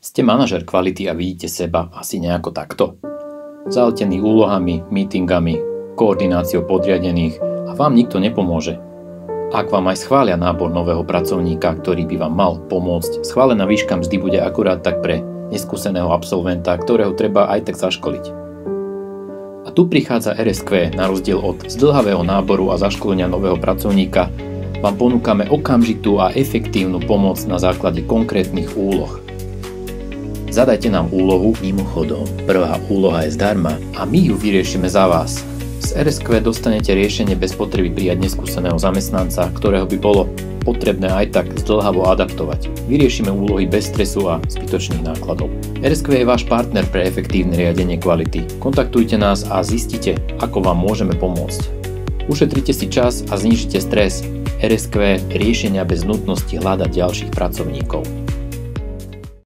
Ste manažer kvality a vidíte seba asi nejako takto. Zaletený úlohami, meetingami, koordináciou podriadených a vám nikto nepomôže. Ak vám aj schvália nábor nového pracovníka, ktorý by vám mal pomôcť, schválená výška mzdy bude akurát tak pre neskúseného absolventa, ktorého treba aj tak zaškoliť. A tu prichádza RSQ. Na rozdiel od zdĺhavého náboru a zaškolenia nového pracovníka vám ponúkame okamžitú a efektívnu pomoc na základe konkrétnych úloh. Zadajte nám úlohu, mimochodom, prvá úloha je zdarma a my ju vyriešime za vás. Z RSQ dostanete riešenie bez potreby prijať neskúseného zamestnanca, ktorého by bolo potrebné aj tak zdĺhavo adaptovať. Vyriešime úlohy bez stresu a zbytočných nákladov. RSQ je váš partner pre efektívne riadenie kvality. Kontaktujte nás a zistite, ako vám môžeme pomôcť. Ušetrite si čas a znížite stres. RSQ riešenia bez nutnosti hľadať ďalších pracovníkov.